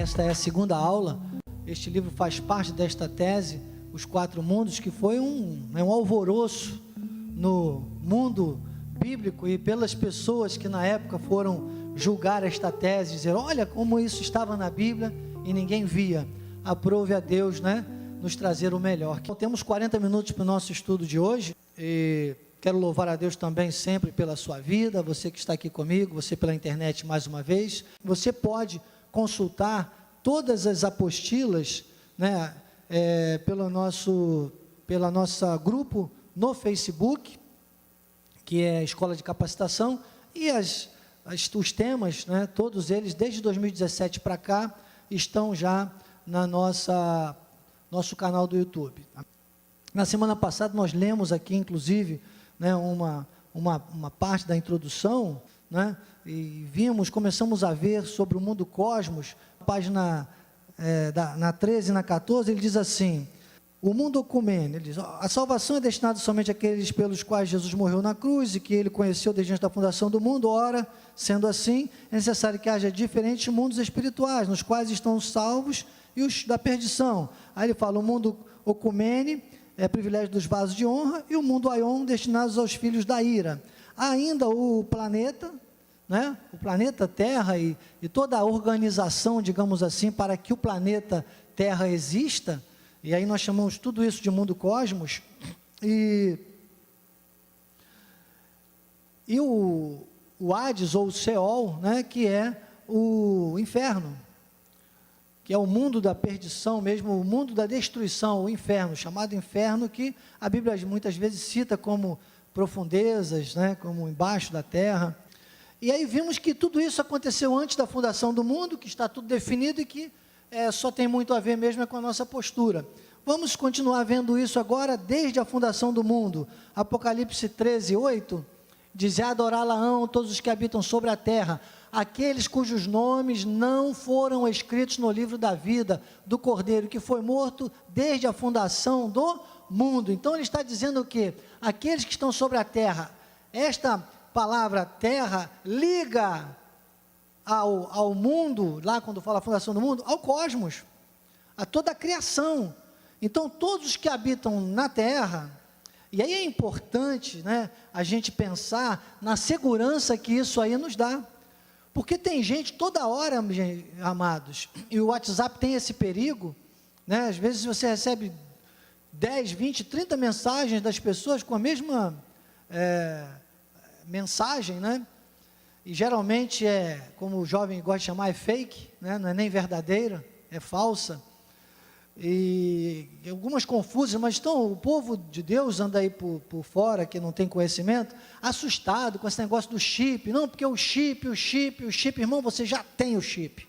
Esta é a segunda aula. Este livro faz parte desta tese, Os Quatro Mundos, que foi um alvoroço no mundo bíblico e pelas pessoas que na época foram julgar esta tese, dizer, olha como isso estava na Bíblia e ninguém via. Aprove a Deus, né, nos trazer o melhor. Então, temos 40 minutos para o nosso estudo de hoje e quero louvar a Deus também sempre pela sua vida, você que está aqui comigo, você pela internet mais uma vez. Você pode consultar todas as apostilas, né, pela nossa grupo no Facebook, que é a Escola de Capacitação, e os temas, né, todos eles, desde 2017 para cá, estão já na nosso canal do YouTube. Na semana passada nós lemos aqui, inclusive, né, uma parte da introdução, né, e começamos a ver sobre o mundo cosmos, página na 13 e na 14, ele diz assim, o mundo ecumênico, ele diz, a salvação é destinada somente àqueles pelos quais Jesus morreu na cruz e que ele conheceu desde antes da fundação do mundo. Ora, sendo assim, é necessário que haja diferentes mundos espirituais, nos quais estão os salvos e os da perdição. Aí ele fala, o mundo ecumênico é privilégio dos vasos de honra e o mundo aion destinados aos filhos da ira. Há ainda o planeta, né? O planeta Terra e toda a organização, digamos assim, para que o planeta Terra exista, e aí nós chamamos tudo isso de mundo cosmos, e o Hades, ou o Seol, né, que é o inferno, que é o mundo da perdição mesmo, o mundo da destruição, o inferno, chamado inferno, que a Bíblia muitas vezes cita como profundezas, né, como embaixo da terra. E aí vimos que tudo isso aconteceu antes da fundação do mundo, que está tudo definido e que só tem muito a ver mesmo com a nossa postura. Vamos continuar vendo isso agora desde a fundação do mundo. Apocalipse 13, 8, diz, adorá-la-ão todos os que habitam sobre a terra, aqueles cujos nomes não foram escritos no livro da vida do Cordeiro, que foi morto desde a fundação do mundo. Então ele está dizendo o quê? Aqueles que estão sobre a terra, esta palavra terra liga ao mundo, lá quando fala a fundação do mundo, ao cosmos, a toda a criação. Então todos os que habitam na terra, e aí é importante, né, a gente pensar na segurança que isso aí nos dá, porque tem gente toda hora, amados, e o WhatsApp tem esse perigo, né, às vezes você recebe 10, 20, 30 mensagens das pessoas com a mesma mensagem, né, e geralmente como o jovem gosta de chamar, é fake, né? Não é nem verdadeira, é falsa, e algumas confusas, mas então o povo de Deus anda aí por fora, que não tem conhecimento, assustado com esse negócio do chip, não, porque o chip, irmão, você já tem o chip,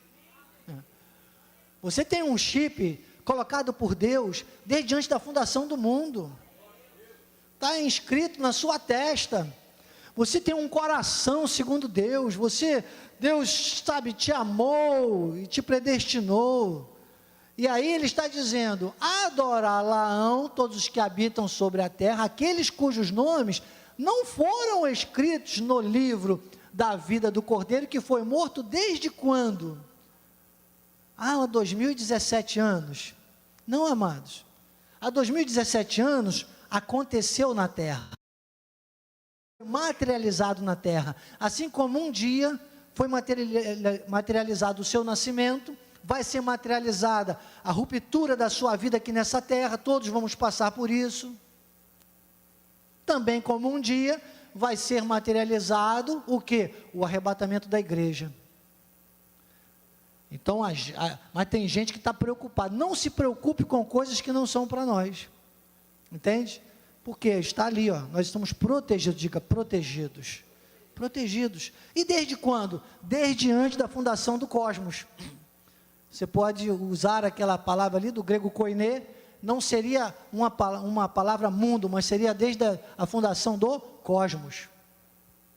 você tem um chip colocado por Deus, desde antes da fundação do mundo, está inscrito na sua testa. Você tem um coração segundo Deus, Deus, sabe, te amou e te predestinou, e aí ele está dizendo, adorá-la-ão todos os que habitam sobre a terra, aqueles cujos nomes não foram escritos no livro da vida do Cordeiro, que foi morto desde quando? Há 2017 anos, não, amados, há 2017 anos aconteceu na terra, materializado na terra, assim como um dia foi materializado o seu nascimento, vai ser materializada a ruptura da sua vida aqui nessa terra, todos vamos passar por isso, também como um dia vai ser materializado o que? O arrebatamento da igreja. Então, mas tem gente que está preocupada, não se preocupe com coisas que não são para nós, entende? Porque está ali, ó, nós estamos protegidos, diga protegidos, protegidos, e desde quando? Desde antes da fundação do cosmos. Você pode usar aquela palavra ali do grego koiné, não seria uma palavra mundo, mas seria desde a fundação do cosmos,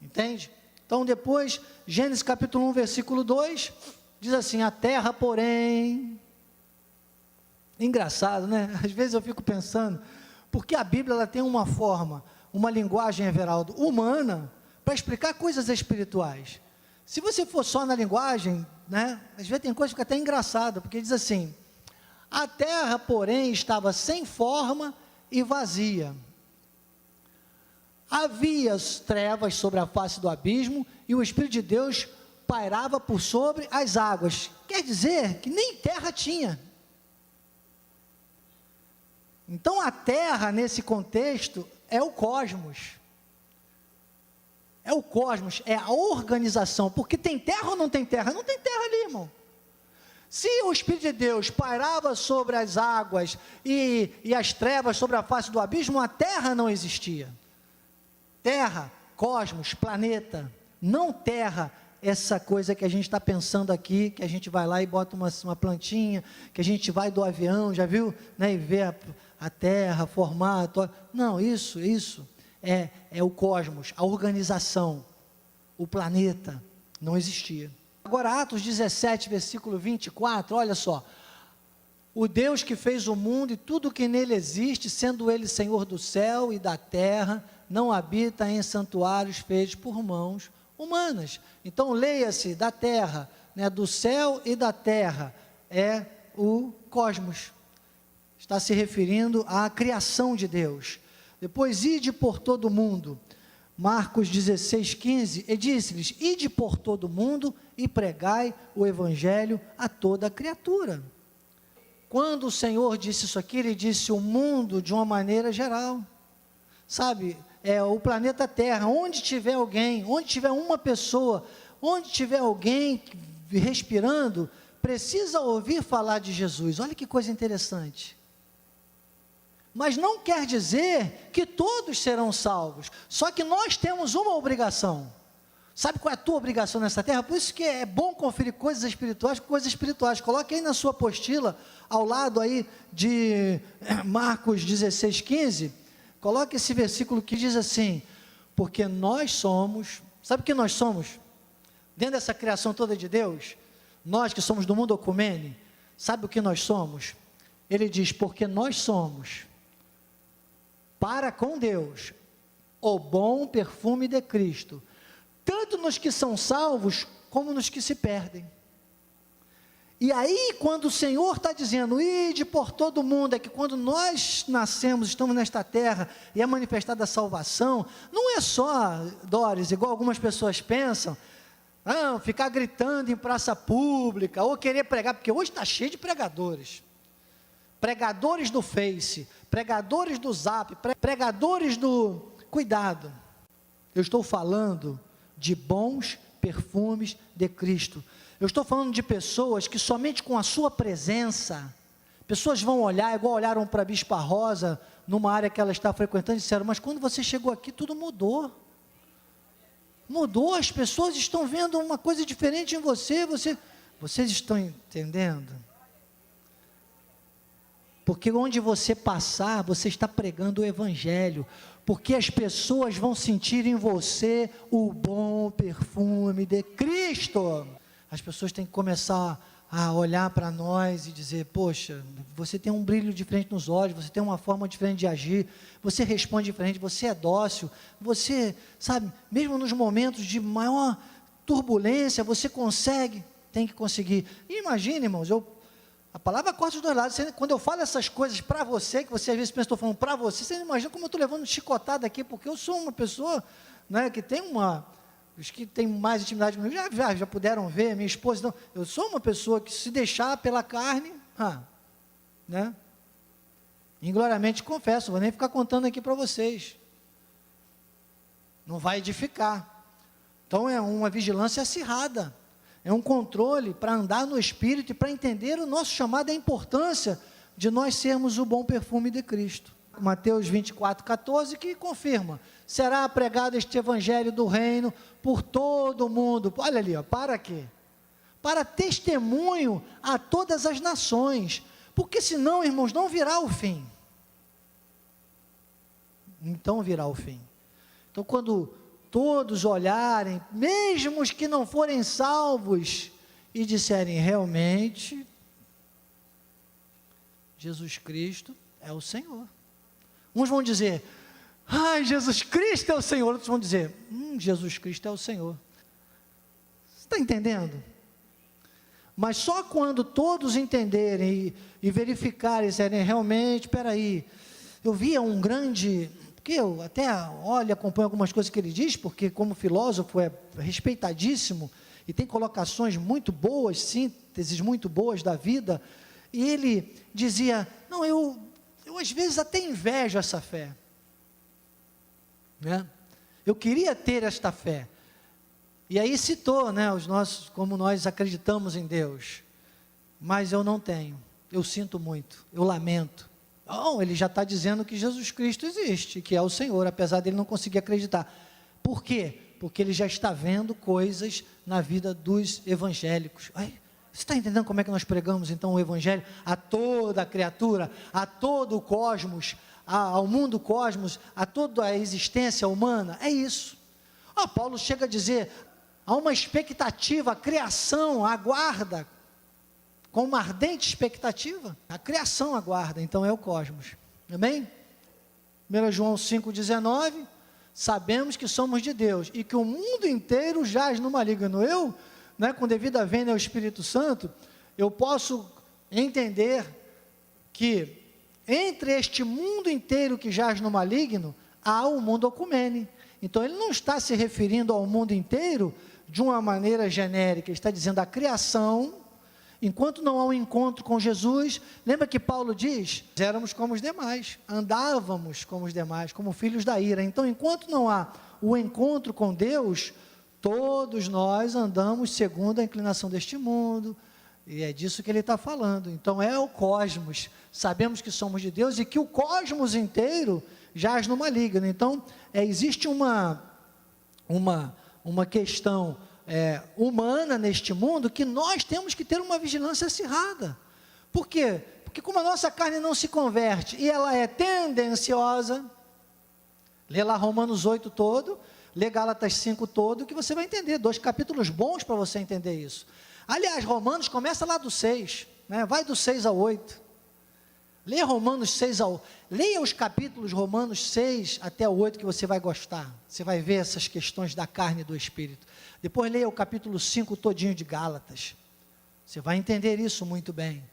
entende? Então depois, Gênesis capítulo 1, versículo 2, diz assim, a terra porém, engraçado, né? Às vezes eu fico pensando, porque a Bíblia ela tem uma forma, uma linguagem, Everaldo, humana, para explicar coisas espirituais. Se você for só na linguagem né? Às vezes tem coisa que fica até engraçada, porque diz assim: a terra, porém, estava sem forma e vazia. Havia trevas sobre a face do abismo, e o Espírito de Deus pairava por sobre as águas. Quer dizer que nem terra tinha. Então a terra, nesse contexto, é o cosmos. É o cosmos, é a organização. Porque tem terra ou não tem terra? Não tem terra ali, irmão. Se o Espírito de Deus pairava sobre as águas e as trevas sobre a face do abismo, a terra não existia. Terra, cosmos, planeta, não terra, essa coisa que a gente está pensando aqui, que a gente vai lá e bota uma plantinha, que a gente vai do avião, já viu, né, e vê a terra, formato. Não, isso é o cosmos, a organização, o planeta, não existia. Agora, Atos 17, versículo 24, olha só: o Deus que fez o mundo e tudo que nele existe, sendo ele Senhor do céu e da terra, não habita em santuários feitos por mãos humanas. Então, leia-se da terra, né, do céu e da terra, é o cosmos. Está se referindo à criação de Deus. Depois, ide por todo o mundo. Marcos 16, 15, e disse-lhes: ide por todo o mundo e pregai o evangelho a toda criatura. Quando o Senhor disse isso aqui, ele disse o mundo de uma maneira geral, sabe, o planeta Terra, onde tiver alguém, onde tiver uma pessoa, onde tiver alguém respirando, precisa ouvir falar de Jesus. Olha que coisa interessante. Mas não quer dizer que todos serão salvos, só que nós temos uma obrigação. Sabe qual é a tua obrigação nessa terra? Por isso que é bom conferir coisas espirituais com coisas espirituais. Coloque aí na sua apostila, ao lado aí de Marcos 16, 15, coloque esse versículo que diz assim: porque nós somos, sabe o que nós somos? Dentro dessa criação toda de Deus, nós que somos do mundo ecumene, sabe o que nós somos? Ele diz: porque nós somos, para com Deus, o bom perfume de Cristo, tanto nos que são salvos, como nos que se perdem. E aí, quando o Senhor está dizendo, ide por todo mundo, é que quando nós nascemos, estamos nesta terra, e é manifestada a salvação, não é só, Doris, igual algumas pessoas pensam, ficar gritando em praça pública, ou querer pregar, porque hoje está cheio de pregadores do Face, pregadores do Zap, pregadores do... Cuidado, eu estou falando de bons perfumes de Cristo. Eu estou falando de pessoas que somente com a sua presença, pessoas vão olhar, igual olharam para a Bispa Rosa, numa área que ela está frequentando, e disseram: mas quando você chegou aqui, tudo mudou. Mudou, as pessoas estão vendo uma coisa diferente em você. Vocês estão entendendo? Porque onde você passar, você está pregando o Evangelho, porque as pessoas vão sentir em você o bom perfume de Cristo. As pessoas têm que começar a olhar para nós e dizer: poxa, você tem um brilho diferente nos olhos, você tem uma forma diferente de agir, você responde diferente, você é dócil, você, sabe, mesmo nos momentos de maior turbulência, você tem que conseguir. E imagine, irmãos, a palavra corta os dois lados. Quando eu falo essas coisas para você, que você às vezes pensa que estou falando para você, você não imagina como eu estou levando chicotada aqui, porque eu sou uma pessoa, né, que tem os que têm mais intimidade comigo, já puderam ver, minha esposa, então, eu sou uma pessoa que, se deixar pela carne, né, ingloriamente confesso, vou nem ficar contando aqui para vocês, não vai edificar. Então é uma vigilância acirrada, é um controle para andar no Espírito e para entender o nosso chamado, a importância de nós sermos o bom perfume de Cristo. Mateus 24, 14, que confirma: será pregado este Evangelho do Reino por todo o mundo. Olha ali, para quê? Para testemunho a todas as nações, porque senão, irmãos, não virá o fim. Então virá o fim. Então, quando todos olharem, mesmo os que não forem salvos, e disserem: realmente, Jesus Cristo é o Senhor. Uns vão dizer: ai, Jesus Cristo é o Senhor. Outros vão dizer: Jesus Cristo é o Senhor. Você está entendendo? Mas só quando todos entenderem e verificarem, disserem, realmente, espera aí, eu via um grande, porque eu até olho, acompanho algumas coisas que ele diz, porque como filósofo é respeitadíssimo, e tem colocações muito boas, sínteses muito boas da vida, e ele dizia, não, eu às vezes até invejo essa fé, né? Eu queria ter esta fé, e aí citou, né, como nós acreditamos em Deus, mas eu não tenho, eu sinto muito, eu lamento. Não, ele já está dizendo que Jesus Cristo existe, que é o Senhor, apesar dele não conseguir acreditar. Por quê? Porque ele já está vendo coisas na vida dos evangélicos. Ai, você está entendendo como é que nós pregamos então o evangelho a toda a criatura, a todo o cosmos, ao mundo cosmos, a toda a existência humana? É isso. Paulo chega a dizer, há uma expectativa, a criação aguarda, com uma ardente expectativa, a criação aguarda, então é o cosmos, amém? 1 João 5,19, sabemos que somos de Deus, e que o mundo inteiro jaz no maligno. Eu, né, com devida vênia ao Espírito Santo, eu posso entender que, entre este mundo inteiro que jaz no maligno, há o mundo ocumene. Então ele não está se referindo ao mundo inteiro de uma maneira genérica, ele está dizendo a criação. Enquanto não há um encontro com Jesus, lembra que Paulo diz, éramos como os demais, andávamos como os demais, como filhos da ira. Então, enquanto não há o encontro com Deus, todos nós andamos segundo a inclinação deste mundo, e é disso que ele está falando. Então, é o cosmos, sabemos que somos de Deus, e que o cosmos inteiro jaz no maligno. Então, existe uma questão humana neste mundo, que nós temos que ter uma vigilância acirrada. Por quê? Porque como a nossa carne não se converte, e ela é tendenciosa, lê lá Romanos 8 todo, lê Gálatas 5 todo, que você vai entender, 2 capítulos bons para você entender isso. Aliás, Romanos começa lá do 6, né? Vai do 6 ao 8, leia Romanos 6 leia os capítulos Romanos 6 até o 8, que você vai gostar, você vai ver essas questões da carne e do Espírito. Depois leia o capítulo 5 todinho de Gálatas, você vai entender isso muito bem.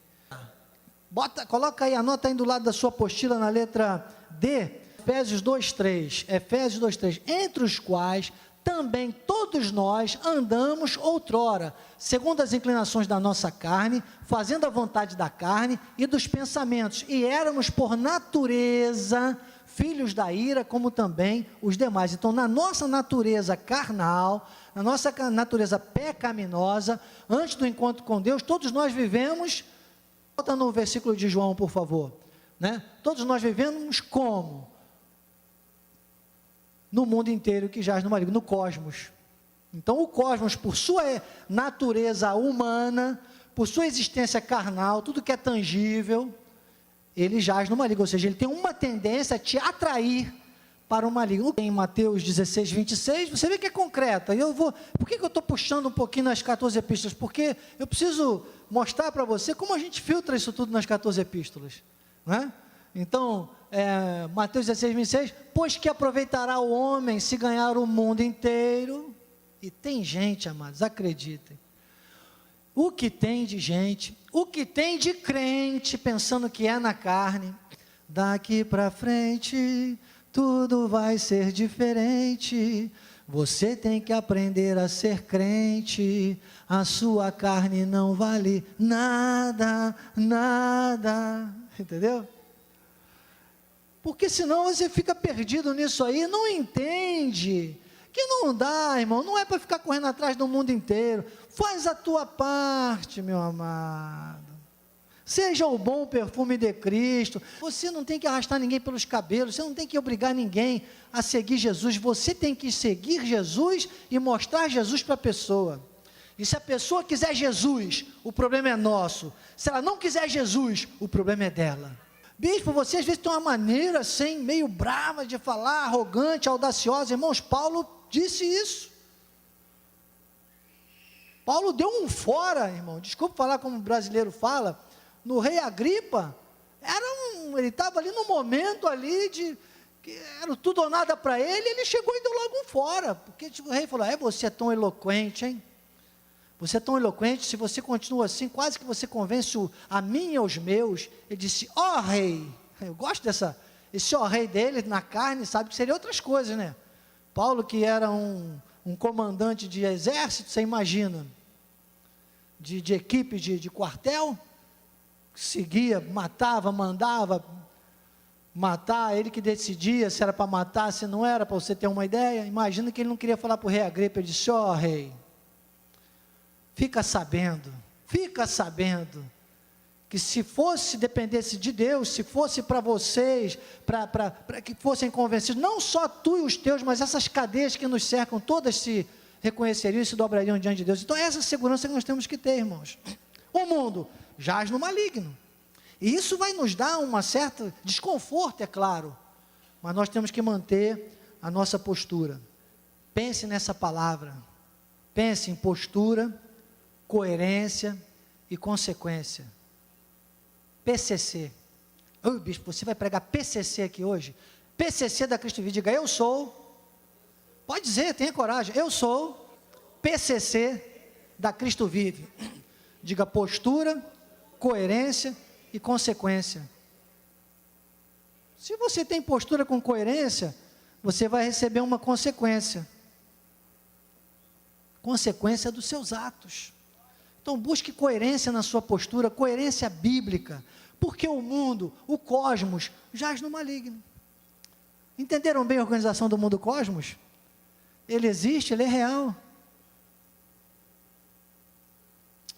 Coloca aí, anota aí do lado da sua apostila, na letra D, Efésios 2:3, entre os quais também todos nós andamos outrora, segundo as inclinações da nossa carne, fazendo a vontade da carne e dos pensamentos, e éramos por natureza filhos da ira, como também os demais. Então, na nossa natureza carnal, na nossa natureza pecaminosa, antes do encontro com Deus, todos nós vivemos, volta no versículo de João, por favor, né? Todos nós vivemos como? No mundo inteiro que jaz no maligno, no cosmos. Então, o cosmos, por sua natureza humana, por sua existência carnal, tudo que é tangível, ele jaz no maligno, ou seja, ele tem uma tendência a te atrair para o maligno. Em Mateus 16:26, você vê que é concreta. Por que eu estou puxando um pouquinho nas 14 epístolas? Porque eu preciso mostrar para você como a gente filtra isso tudo nas 14 epístolas, né? Então, Mateus 16:26, pois que aproveitará o homem se ganhar o mundo inteiro? E tem gente, amados, acreditem, o que tem de gente, o que tem de crente, pensando que é na carne, daqui para frente, tudo vai ser diferente, você tem que aprender a ser crente, a sua carne não vale nada, entendeu? Porque senão você fica perdido nisso aí, não entende, que não dá, irmão, não é para ficar correndo atrás do mundo inteiro, faz a tua parte, meu amado, seja o bom perfume de Cristo, você não tem que arrastar ninguém pelos cabelos, você não tem que obrigar ninguém a seguir Jesus, você tem que seguir Jesus e mostrar Jesus para a pessoa. E se a pessoa quiser Jesus, o problema é nosso, se ela não quiser Jesus, o problema é dela. Bispo, você às vezes tem uma maneira assim, meio brava de falar, arrogante, audaciosa. Irmãos, Paulo disse isso. Paulo deu um fora, irmão, desculpa falar como o brasileiro fala, no rei Agripa. Ele estava ali no momento ali de que era tudo ou nada para ele, ele chegou e deu logo um fora, porque o rei falou, você é tão eloquente, hein? você é tão eloquente, se você continua assim, quase que você convence a mim e aos meus. Ele disse, ó rei, eu gosto esse ó rei dele, na carne, sabe que seria outras coisas, né? Paulo, que era um comandante de exército, você imagina, de equipe de quartel, seguia, matava, mandava matar, ele que decidia se era para matar, se não era, para você ter uma ideia. Imagina que ele não queria falar para o rei Agripa, ele disse, ó rei, fica sabendo, que se dependesse de Deus, se fosse para vocês, para que fossem convencidos, não só tu e os teus, mas essas cadeias que nos cercam, todas se reconheceriam e se dobrariam diante de Deus. Então essa segurança que nós temos que ter, irmãos. O mundo jaz no maligno, e isso vai nos dar um certo desconforto, é claro, mas nós temos que manter a nossa postura. Pense nessa palavra, pense em postura, coerência e consequência. PCC. Oi, bispo, você vai pregar PCC aqui hoje? PCC da Cristo Vive. Diga, eu sou. Pode dizer, tenha coragem. Eu sou PCC da Cristo Vive. Diga postura, coerência e consequência. Se você tem postura com coerência, você vai receber uma consequência. Consequência dos seus atos. Então busque coerência na sua postura, coerência bíblica, porque o mundo, o cosmos, jaz no maligno. Entenderam bem a organização do mundo cosmos? Ele existe, ele é real.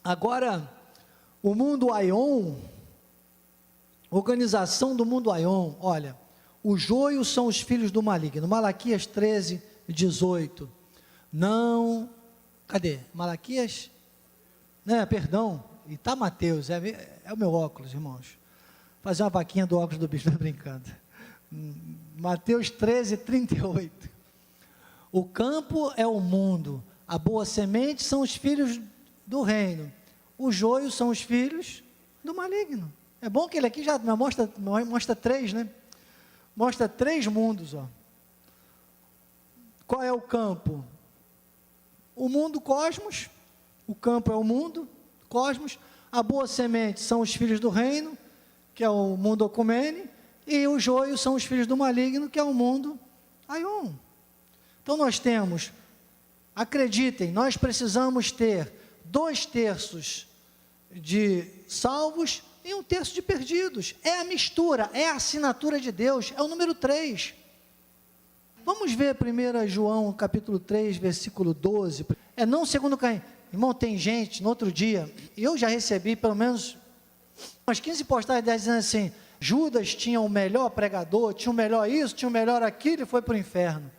Agora, o mundo Aion, organização do mundo Aion, olha, os joios são os filhos do maligno, Malaquias 13, 18, não, cadê? Malaquias, perdão, e está Mateus, é o meu óculos, irmãos, fazer uma vaquinha do óculos do bicho, estou brincando, Mateus 13, 38, o campo é o mundo, a boa semente são os filhos do reino, os joios são os filhos do maligno. É bom que ele aqui já mostra três, né? Mostra três mundos, ó. Qual é o campo? O mundo cosmos, o campo é o mundo, cosmos, a boa semente são os filhos do reino, que é o mundo Ocumene, e os joios são os filhos do maligno, que é o mundo Aion. Então nós temos, acreditem, nós precisamos ter 2/3 de salvos e 1/3 de perdidos. É a mistura, é a assinatura de Deus, é o número 3. Vamos ver 1 João capítulo 3, versículo 12. Não segundo Caim. Irmão, tem gente, no outro dia, eu já recebi pelo menos umas 15 postagens dizendo assim, Judas tinha o melhor pregador, tinha o melhor isso, tinha o melhor aquilo e foi para o inferno.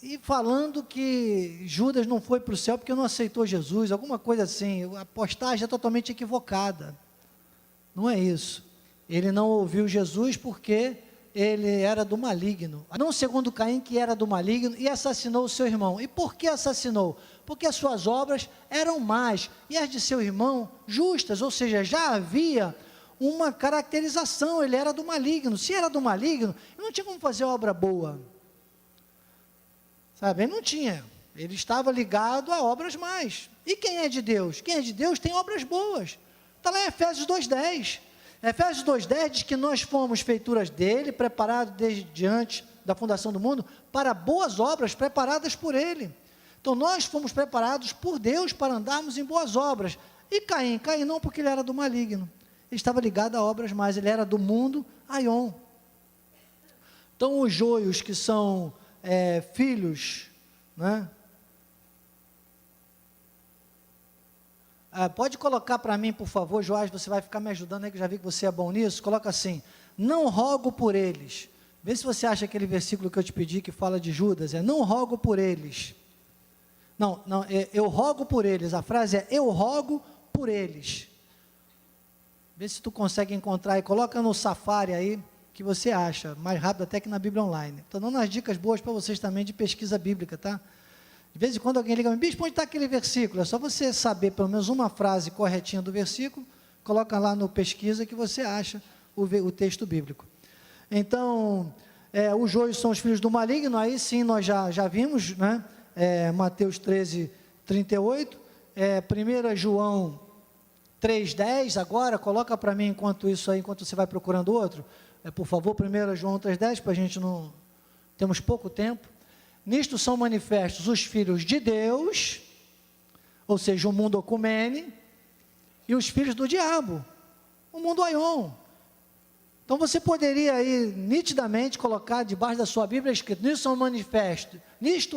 E falando que Judas não foi para o céu porque não aceitou Jesus, alguma coisa assim, a postagem é totalmente equivocada. Não é isso. Ele não ouviu Jesus porque ele era do maligno. Não segundo Caim, que era do maligno, e assassinou o seu irmão. E por que assassinou? Porque as suas obras eram más, e as de seu irmão justas, ou seja, já havia uma caracterização, ele era do maligno. Se era do maligno, ele não tinha como fazer obra boa. Sabe, ele não tinha. Ele estava ligado a obras más. E quem é de Deus? Quem é de Deus tem obras boas. Está lá em Efésios 2:10. Efésios 2:10 diz que nós fomos feituras dele, preparados desde antes da fundação do mundo, para boas obras preparadas por ele. Então nós fomos preparados por Deus para andarmos em boas obras. E Caim não, porque ele era do maligno. Ele estava ligado a obras más, ele era do mundo Aion. Então os joios que são filhos, né? Pode colocar para mim, por favor, Joás, você vai ficar me ajudando aí, que eu já vi que você é bom nisso. Coloca assim, não rogo por eles. Vê se você acha aquele versículo que eu te pedi, que fala de Judas, não rogo por eles. Não, eu rogo por eles, a frase é, eu rogo por eles. Vê se tu consegue encontrar e coloca no Safari aí, que você acha, mais rápido até que na Bíblia Online. Estou dando umas dicas boas para vocês também de pesquisa bíblica, tá? De vez em quando alguém liga, bispo, onde está aquele versículo? É só você saber pelo menos uma frase corretinha do versículo, coloca lá no pesquisa que você acha o texto bíblico. Então, os joios são os filhos do maligno, aí sim nós já vimos, né? Mateus 13, 38, 1 João 3,10, agora, coloca para mim enquanto isso aí, enquanto você vai procurando outro, por favor, 1 João 3,10, para a gente não, temos pouco tempo. Nisto são manifestos os filhos de Deus, ou seja, o mundo ocumene, e os filhos do diabo, o mundo aion. Então você poderia aí nitidamente colocar debaixo da sua Bíblia escrito, nisto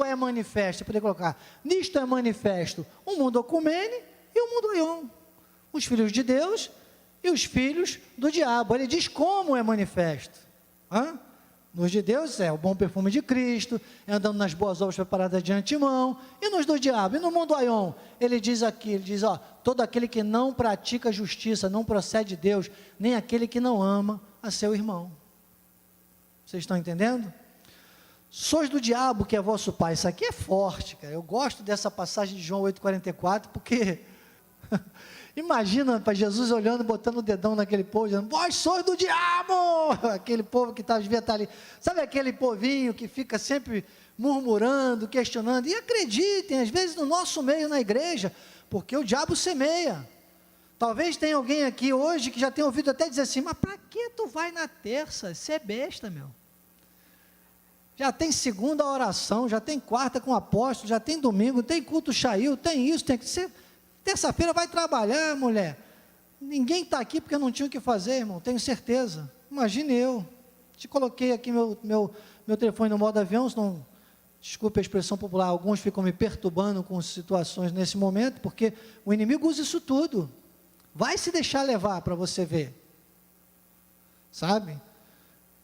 é manifesto, eu poderia colocar, nisto é manifesto o mundo ocumene e o mundo aion, os filhos de Deus e os filhos do diabo. Ele diz como é manifesto. Nos de Deus é o bom perfume de Cristo, andando nas boas obras preparadas de antemão, e nos do diabo, e no mundo aion, ele diz aqui, ele diz, todo aquele que não pratica justiça, não procede de Deus, nem aquele que não ama a seu irmão. Vocês estão entendendo? Sois do diabo que é vosso pai. Isso aqui é forte, cara. Eu gosto dessa passagem de João 8,44, porque imagina para Jesus olhando, botando o dedão naquele povo, dizendo, vós sois do diabo, aquele povo que devia estar ali, sabe aquele povinho que fica sempre murmurando, questionando, e acreditem, às vezes no nosso meio, na igreja, porque o diabo semeia. Talvez tenha alguém aqui hoje que já tenha ouvido até dizer assim, mas para que tu vai na terça? Você é besta, meu. Já tem segunda oração, já tem quarta com o apóstolo, já tem domingo, tem culto chail, tem isso, tem que ser. Terça-feira vai trabalhar, mulher. Ninguém está aqui porque não tinha o que fazer, irmão, tenho certeza. Imagine eu. Te coloquei aqui meu telefone no modo avião, senão, desculpe a expressão popular, alguns ficam me perturbando com situações nesse momento, porque o inimigo usa isso tudo. Vai se deixar levar para você ver. Sabe?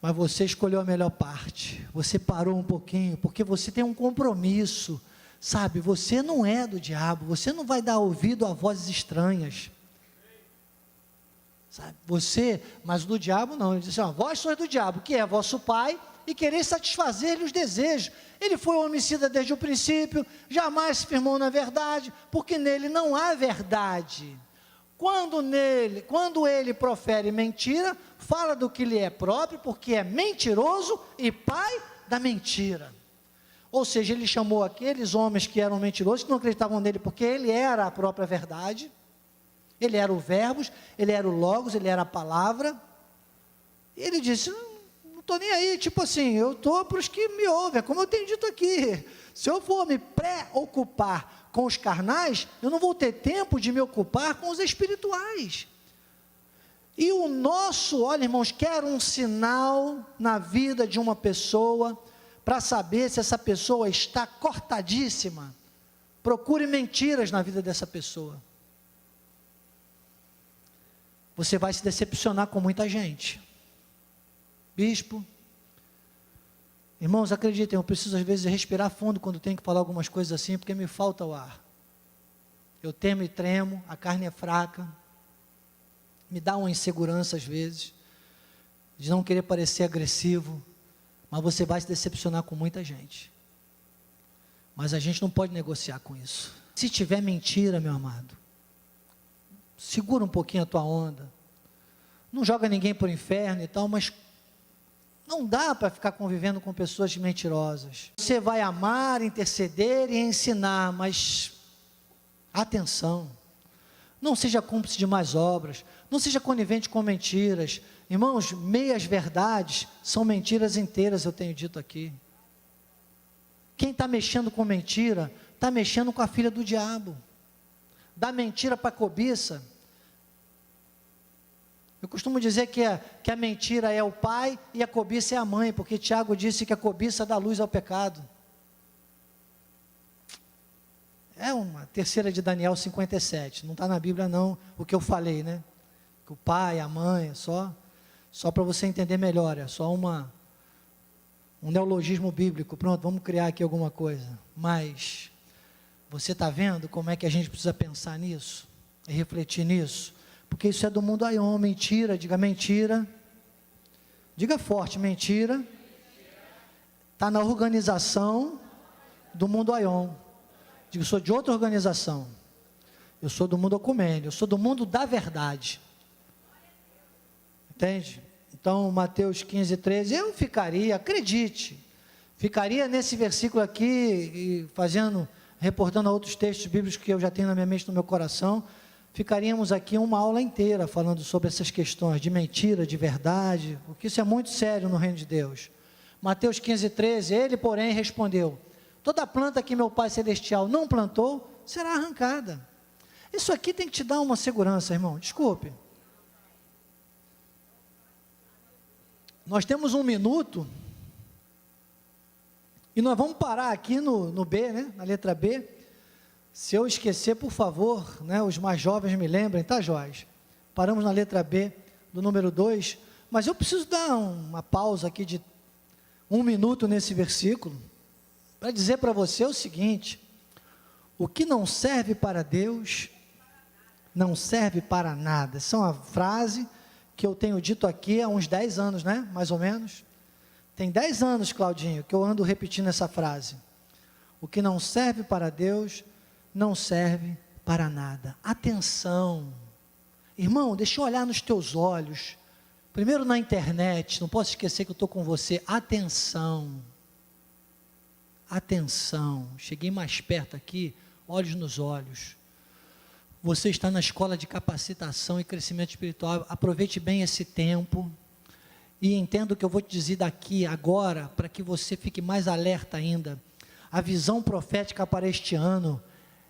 Mas você escolheu a melhor parte. Você parou um pouquinho, porque você tem um compromisso. Sabe, você não é do diabo, você não vai dar ouvido a vozes estranhas, sabe, mas do diabo não, ele diz assim, vós sois do diabo, que é vosso pai, e quereis satisfazer-lhe os desejos. Ele foi homicida desde o princípio, jamais se firmou na verdade, porque nele não há verdade. Quando ele profere mentira, fala do que lhe é próprio, porque é mentiroso e pai da mentira. Ou seja, ele chamou aqueles homens que eram mentirosos, que não acreditavam nele, porque ele era a própria verdade, ele era o verbo, ele era o logos, ele era a palavra, e ele disse, não estou nem aí, tipo assim, eu estou para os que me ouvem, é como eu tenho dito aqui, se eu for me preocupar com os carnais, eu não vou ter tempo de me ocupar com os espirituais. E o nosso, olha irmãos, quer um sinal na vida de uma pessoa, para saber se essa pessoa está cortadíssima, procure mentiras na vida dessa pessoa. Você vai se decepcionar com muita gente. Bispo, irmãos, acreditem, eu preciso às vezes respirar fundo quando tenho que falar algumas coisas assim, porque me falta o ar. Eu temo e tremo, a carne é fraca, me dá uma insegurança às vezes, de não querer parecer agressivo, mas você vai se decepcionar com muita gente. Mas a gente não pode negociar com isso. Se tiver mentira, meu amado, segura um pouquinho a tua onda. Não joga ninguém para o inferno e tal, mas não dá para ficar convivendo com pessoas mentirosas. Você vai amar, interceder e ensinar, mas atenção. Não seja cúmplice de más obras, não seja conivente com mentiras. Irmãos, meias verdades são mentiras inteiras, eu tenho dito aqui. Quem está mexendo com mentira, está mexendo com a filha do diabo. Dá mentira para a cobiça. Eu costumo dizer que a mentira é o pai e a cobiça é a mãe, porque Tiago disse que a cobiça dá luz ao pecado. É uma terceira de Daniel 57, não está na Bíblia não, o que eu falei, né? Que o pai, a mãe, só para você entender melhor, é só um neologismo bíblico, pronto, vamos criar aqui alguma coisa, mas você está vendo como é que a gente precisa pensar nisso, e refletir nisso, porque isso é do mundo aion, mentira, diga forte, mentira, está na organização do mundo aion. Eu sou de outra organização, eu sou do mundo ocumênio, eu sou do mundo da verdade, entende? Então Mateus 15, 13, eu ficaria, acredite, Ficaria nesse versículo aqui, e reportando a outros textos bíblicos que eu já tenho na minha mente, no meu coração, ficaríamos aqui uma aula inteira falando sobre essas questões de mentira, de verdade, porque isso é muito sério no reino de Deus. Mateus 15:13, ele, porém, respondeu: toda planta que meu Pai Celestial não plantou, será arrancada. Isso aqui tem que te dar uma segurança, irmão, desculpe. Nós temos 1 minuto, e nós vamos parar aqui no B, né, na letra B. Se eu esquecer, por favor, né, os mais jovens me lembrem, tá, Joás? Paramos na letra B, do número 2, mas eu preciso dar uma pausa aqui de 1 minuto nesse versículo, para dizer para você o seguinte: o que não serve para Deus, não serve para nada. Essa é uma frase que eu tenho dito aqui há uns 10 anos, né, mais ou menos. Tem 10 anos, Claudinho, que eu ando repetindo essa frase. O que não serve para Deus, não serve para nada. Atenção, irmão, deixa eu olhar nos teus olhos, primeiro na internet, não posso esquecer que eu estou com você. Atenção, atenção, cheguei mais perto aqui, olhos nos olhos. Você está na escola de capacitação e crescimento espiritual, aproveite bem esse tempo, e entenda o que eu vou te dizer daqui, agora, para que você fique mais alerta ainda. A visão profética para este ano,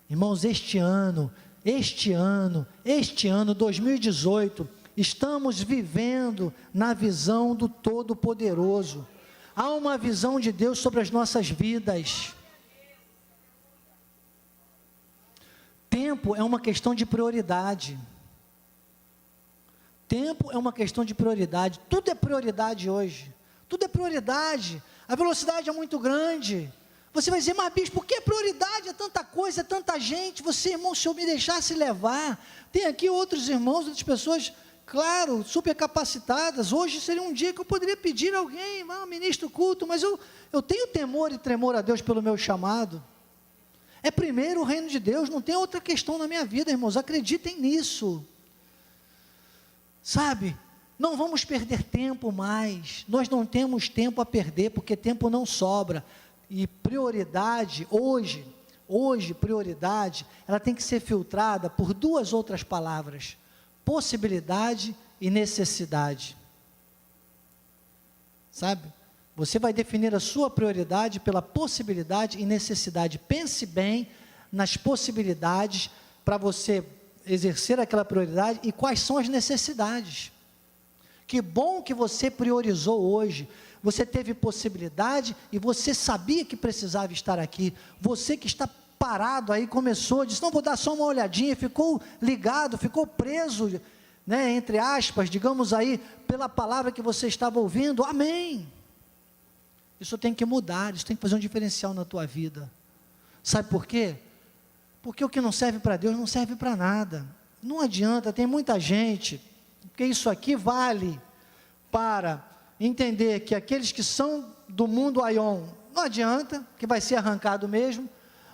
irmãos, este ano, 2018, estamos vivendo na visão do Todo-Poderoso. Há uma visão de Deus sobre as nossas vidas. Tempo é uma questão de prioridade. Tempo é uma questão de prioridade. Tudo é prioridade hoje. Tudo é prioridade. A velocidade é muito grande. Você vai dizer: mas bispo, por que prioridade? É tanta coisa, é tanta gente. Você, irmão, se eu me deixasse levar. Tem aqui outros irmãos, outras pessoas, claro, super capacitadas. Hoje seria um dia que eu poderia pedir a alguém: ministro culto, mas eu tenho temor e tremor a Deus pelo meu chamado. É primeiro o reino de Deus, não tem outra questão na minha vida, irmãos, acreditem nisso. Sabe, não vamos perder tempo mais, nós não temos tempo a perder, porque tempo não sobra. E prioridade, hoje, prioridade, ela tem que ser filtrada por 2 outras palavras: possibilidade e necessidade. Sabe, você vai definir a sua prioridade pela possibilidade e necessidade. Pense bem nas possibilidades para você exercer aquela prioridade e quais são as necessidades. Que bom que você priorizou hoje, você teve possibilidade e você sabia que precisava estar aqui. Você que está parado aí, começou, disse: não, vou dar só uma olhadinha, ficou ligado, ficou preso, né, entre aspas, digamos aí, pela palavra que você estava ouvindo. Amém. Isso tem que mudar, isso tem que fazer um diferencial na tua vida. Sabe por quê? Porque o que não serve para Deus não serve para nada. Não adianta, tem muita gente, porque isso aqui vale para entender que aqueles que são do mundo Aion, não adianta, que vai ser arrancado mesmo,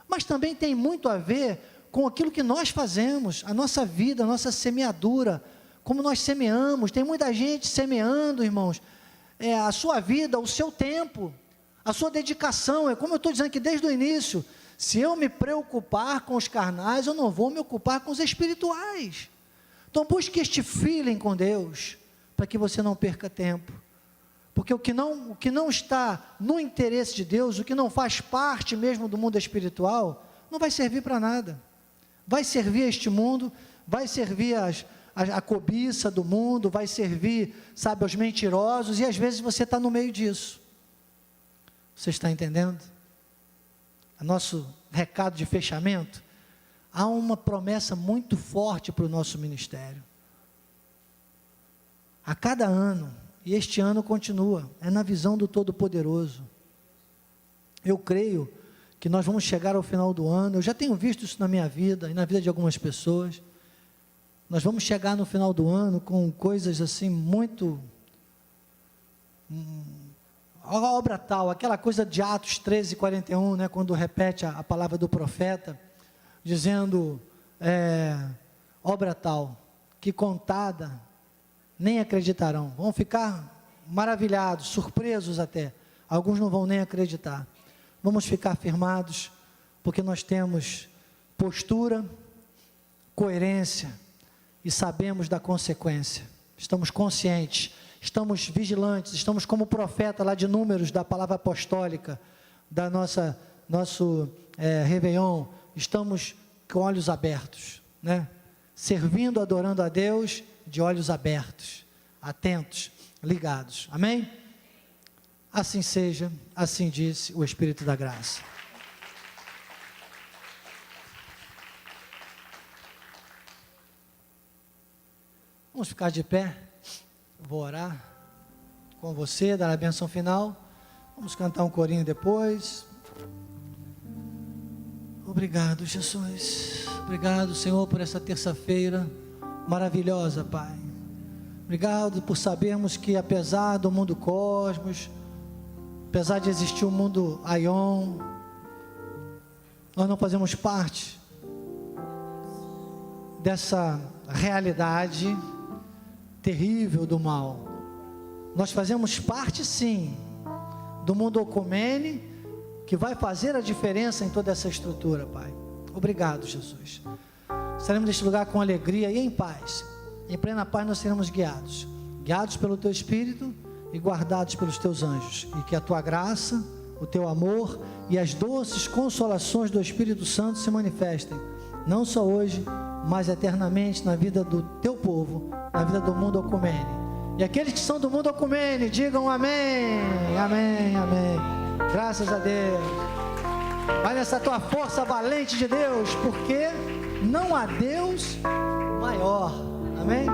mas também tem muito a ver com aquilo que nós fazemos, a nossa vida, a nossa semeadura, como nós semeamos. Tem muita gente semeando, irmãos, a sua vida, o seu tempo, a sua dedicação. É como eu estou dizendo aqui desde o início: se eu me preocupar com os carnais, eu não vou me ocupar com os espirituais. Então busque este feeling com Deus, para que você não perca tempo. Porque o que não está no interesse de Deus, o que não faz parte mesmo do mundo espiritual, não vai servir para nada. Vai servir a este mundo, vai servir a cobiça do mundo, vai servir, sabe, aos mentirosos, e às vezes você está no meio disso. Você está entendendo? O nosso recado de fechamento: há uma promessa muito forte para o nosso ministério. A cada ano, e este ano continua, é na visão do Todo-Poderoso. Eu creio que nós vamos chegar ao final do ano. Eu já tenho visto isso na minha vida e na vida de algumas pessoas. Nós vamos chegar no final do ano com coisas assim muito... a obra tal, aquela coisa de Atos 13:41, né, quando repete a palavra do profeta, dizendo, obra tal, que contada, nem acreditarão, vão ficar maravilhados, surpresos até. Alguns não vão nem acreditar. Vamos ficar firmados, porque nós temos postura, coerência e sabemos da consequência. Estamos conscientes, estamos vigilantes, estamos como profeta lá de Números, da palavra apostólica, da nosso Réveillon, estamos com olhos abertos, né? Servindo, adorando a Deus, de olhos abertos, atentos, ligados, amém? Assim seja, assim disse o Espírito da graça. Vamos ficar de pé, vou orar com você, dar a bênção final, vamos cantar um corinho depois. Obrigado, Jesus, obrigado, Senhor, por essa terça-feira maravilhosa, Pai. Obrigado por sabermos que apesar do mundo cosmos, apesar de existir o mundo Aion, nós não fazemos parte dessa realidade terrível do mal. Nós fazemos parte sim do mundo Ocumene, que vai fazer a diferença em toda essa estrutura, Pai. Obrigado, Jesus. Estaremos neste lugar com alegria e em paz. Em plena paz nós seremos guiados pelo Teu Espírito e guardados pelos Teus anjos, e que a Tua graça, o Teu amor e as doces consolações do Espírito Santo se manifestem, não só hoje, mas eternamente na vida do Teu povo, na vida do mundo Ocumene. E aqueles que são do mundo Ocumene, digam amém, amém, amém. Graças a Deus. Vai nessa tua força valente de Deus, porque não há Deus maior, amém?